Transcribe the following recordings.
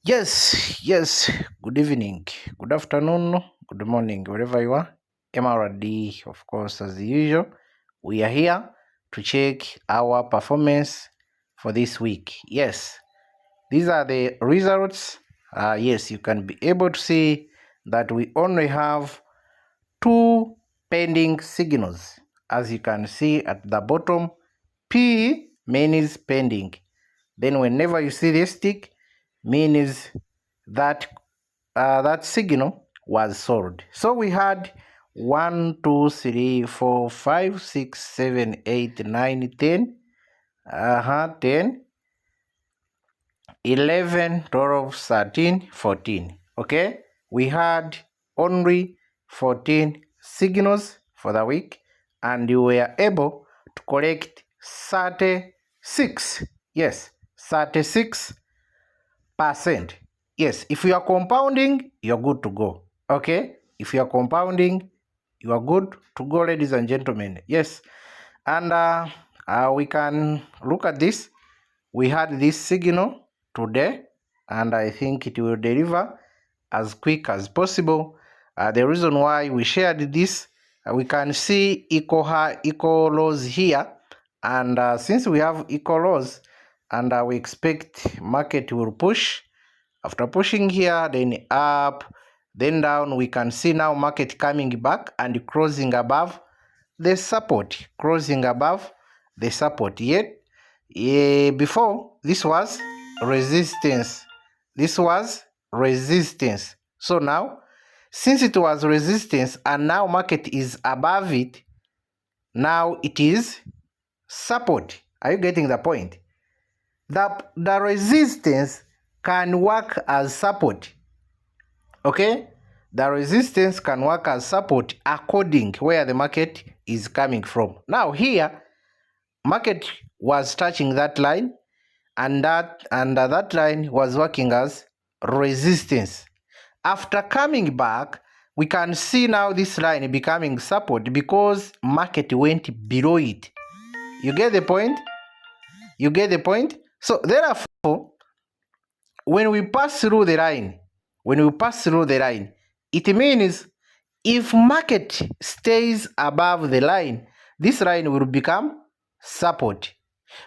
Yes. Good evening, good afternoon, good morning, wherever you are. MRD, of course, as usual. We are here to check our performance for this week. Yes, these are the results. Yes, you can be able to see that we only have two pending signals. As you can see at the bottom, P means pending. Then whenever you see this tick, means that that signal was sold. So we had 1, 2, 3, 4, 5, 6, 7, 8, 9, 10, 10, 11, 12, 13, 14. Okay, we had only 14 signals for the week, and you were able to collect 36. Yes, 36%. Yes, if you are compounding, you're good to go. Okay, if you are compounding, you are good to go, ladies and gentlemen. Yes, and we can look at this. We had this signal today, and I think it will deliver as quick as possible. The reason why we shared this, we can see equal high, equal lows here, and since we have equal lows, and we expect market will push. After pushing here, then up, then down, we can see now market coming back and closing above the support, Yet before, this was resistance. So now, since it was resistance and now market is above it, now it is support. Are you getting the point? The resistance can work as support. Okay, the resistance can work as support according where the market is coming from. Now here, market was touching that line, and that line was working as resistance. After coming back, we can see now this line becoming support because market went below it. You get the point? So therefore, when we pass through the line, it means if market stays above the line, this line will become support.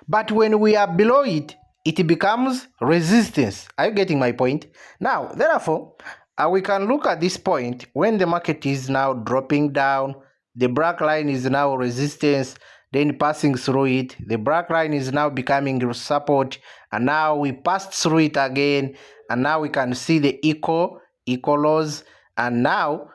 But when we are below it, it becomes resistance. Are you getting my point? Now, therefore, we can look at this point when the market is now dropping down. The black line is now resistance, then passing through it. The black line is now becoming support, and now we passed through it again, and now we can see the equal lows. And now,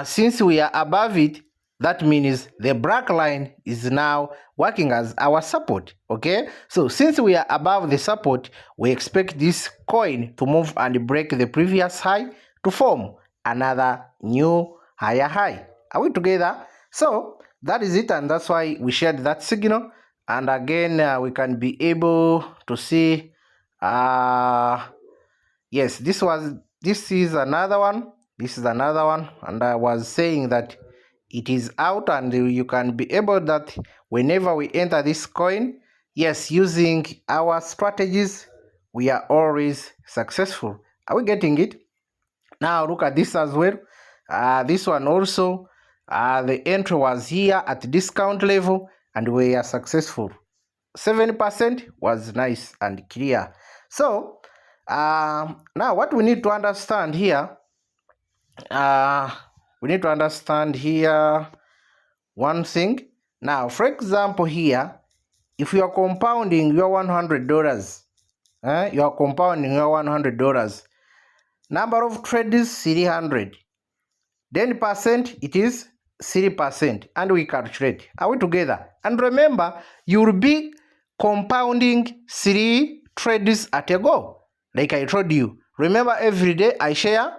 since we are above it, that means the black line is now working as our support. Okay, so since we are above the support, we expect this coin to move and break the previous high to form another new higher high. Are we together? So that is it, and that's why we shared that signal. And again, we can be able to see yes, this is another one. And I was saying that it is out, and you can be able that whenever we enter this coin, yes, using our strategies, we are always successful. Are we getting it? Now look at this as well. This one also, the entry was here at discount level, and we are successful. 7% was nice and clear. So now what we need to understand here, one thing. Now, for example, here, if you are compounding your $100, you are compounding your $100, number of trades 300, 10% it is 3%, and we calculate. Are we together? And remember, you will be compounding 3 trades at a go, like I told you. Remember, every day I share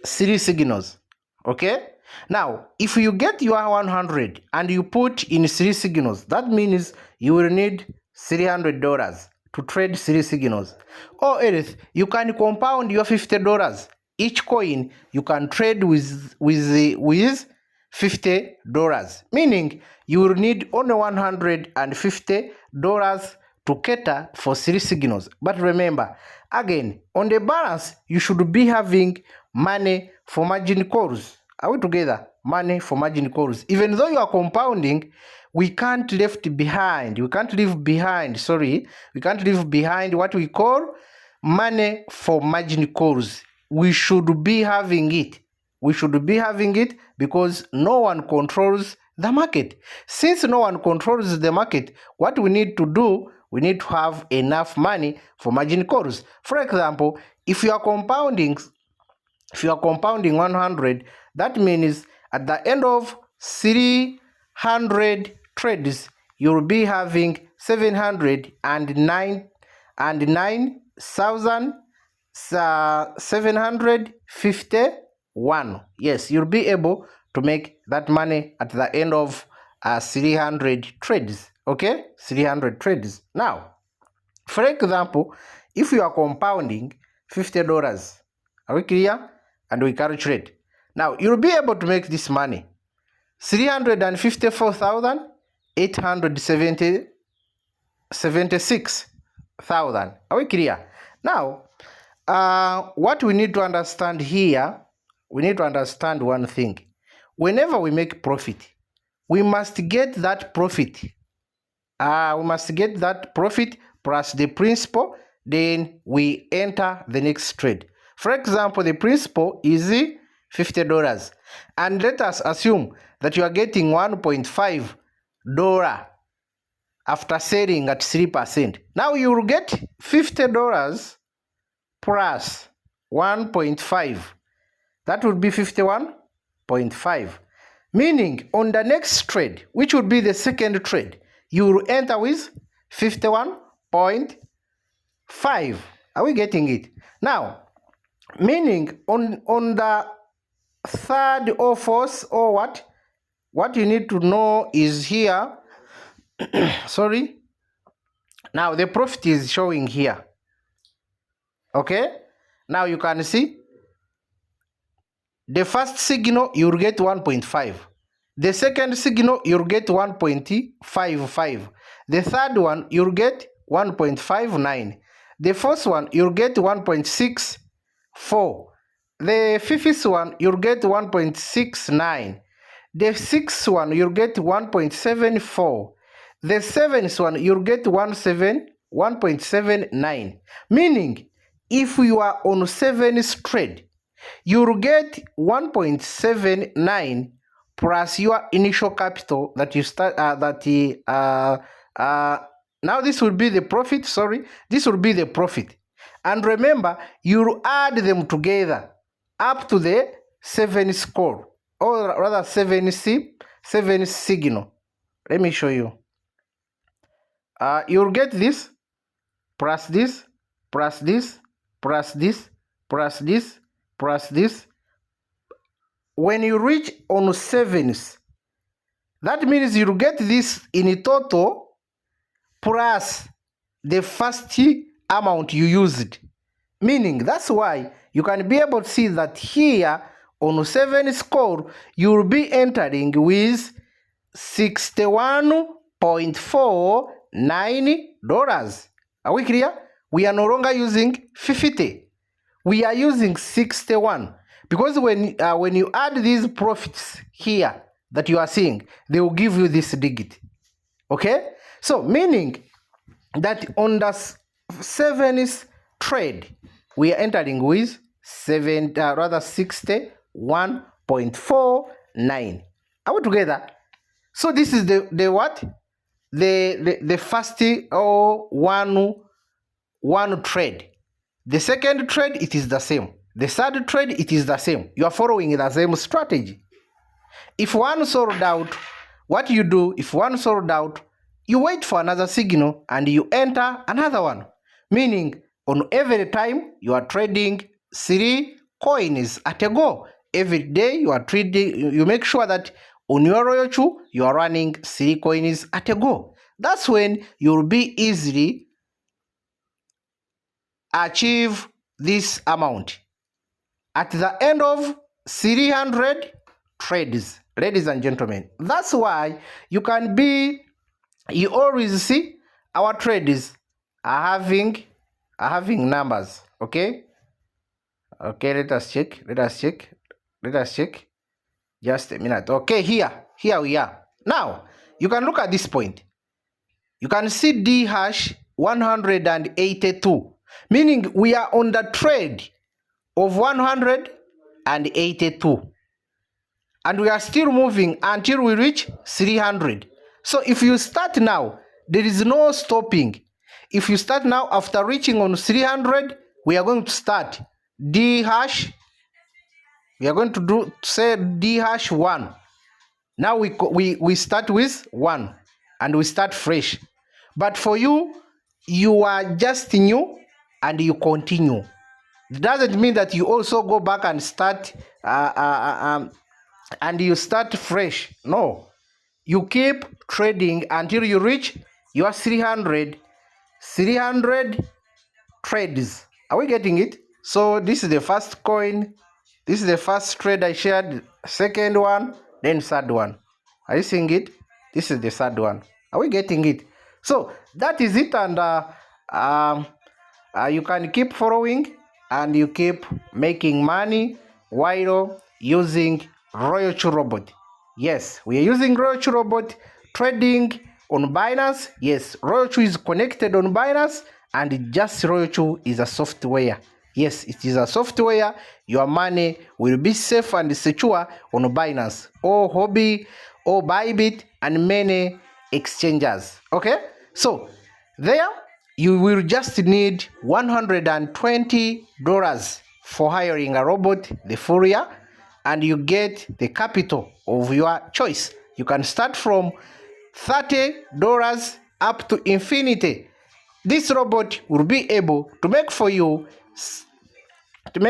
3 signals. Okay, now if you get your 100 and you put in 3 signals, that means you will need $300 to trade 3 signals. Or else you can compound your $50. Each coin you can trade with $50, meaning you will need only $150 to cater for 3 signals. But remember, again, on the balance, you should be having money for margin calls. Are we together? Money for margin calls. Even though you are compounding, we can't leave behind what we call money for margin calls. We should be having it. Because no one controls the market. Since no one controls the market, what we need to do, we need to have enough money for margin calls. For example, if you are compounding 100, that means at the end of 300 trades, you'll be having 709,751. Yes, you'll be able to make that money at the end of 300 trades. Okay, 300 trades. Now, for example, if you are compounding $50, are we clear? And we calculate. Now, you'll be able to make this money. 354,876,000. Are we clear? Now, what we need to understand here, we need to understand one thing. Whenever we make profit, we must get that profit. Plus the principal, then we enter the next trade. For example, the principal is $50. And let us assume that you are getting $1.5 after selling at 3%. Now you will get $50 plus 1.5. That would be 51.5. Meaning on the next trade, which would be the second trade, you will enter with 51.5. Are we getting it? Now, meaning on the third or fourth or what you need to know is here. Sorry. Now the profit is showing here. Okay. Now you can see the first signal you'll get 1.5. The second signal you'll get 1.55. The third one you'll get 1.59. The first one you'll get 1.64. The fifth one you'll get 1.69. The sixth one you'll get 1.74. The seventh one you'll get 1.79. Meaning, if you are on 7th trade, you'll get 1.79 plus your initial capital that you start now this will be the profit. This will be the profit. And remember, you add them together up to the 7th score, or rather 7th signal. Let me show you. You'll get this plus this plus this plus this plus this plus this. When you reach on 7th, that means you'll get this in total plus the first amount you used. Meaning, that's why you can be able to see that here on 7th score, you'll be entering with $61.49. Are we clear? We are no longer using 50. We are using 61. Because when you add these profits here that you are seeing, they will give you this digit. Okay? So, meaning that on the 7th trade, we are entering with 61.49. Are we together? So this is the what? The first or one trade. The second trade, it is the same. The third trade, it is the same. You are following the same strategy. If one sold out, what you do, if one sold out, you wait for another signal and you enter another one. Meaning, on every time you are trading 3 coins at a go. Every day you are trading, you make sure that on your Royal Chew, you are running 3 coins at a go. That's when you will be easily achieve this amount. At the end of 300 trades, ladies and gentlemen. That's why you always see our traders are having numbers. Okay, let us check. Just a minute. Okay, here we are. Now you can look at this point. You can see D hash 182, meaning we are on the trade of 182, and we are still moving until we reach 300. So if you start now, there is no stopping. If you start now after reaching on 300, we are going to start D hash. We are going to say D hash 1. Now we start with 1 and we start fresh. But for you, you are just new and you continue. It doesn't mean that you also go back and start and you start fresh. No, you keep trading until you reach your 300 trades. Are we getting it? So this is the first coin. This is the first trade I shared. Second one, then third one. Are you seeing it? This is the third one. Are we getting it? So that is it, and you can keep following and you keep making money while using Royalty Robot. Yes, we are using Royalty Robot trading on Binance. Yes, Royalty is connected on Binance, and just Royalty is a software. Yes, it is a software. Your money will be safe and secure on Binance or Huobi or Bybit and many exchanges. Okay, so there you will just need $120 for hiring a robot the full year, and you get the capital of your choice. You can start from $30 up to infinity. This robot will be able to make for you 10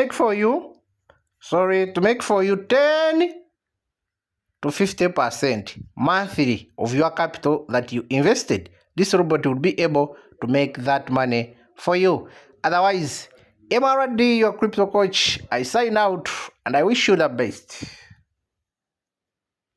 to 50% monthly of your capital that you invested. This robot will be able to make that money for you. Otherwise, MRD, your crypto coach, I sign out and I wish you the best.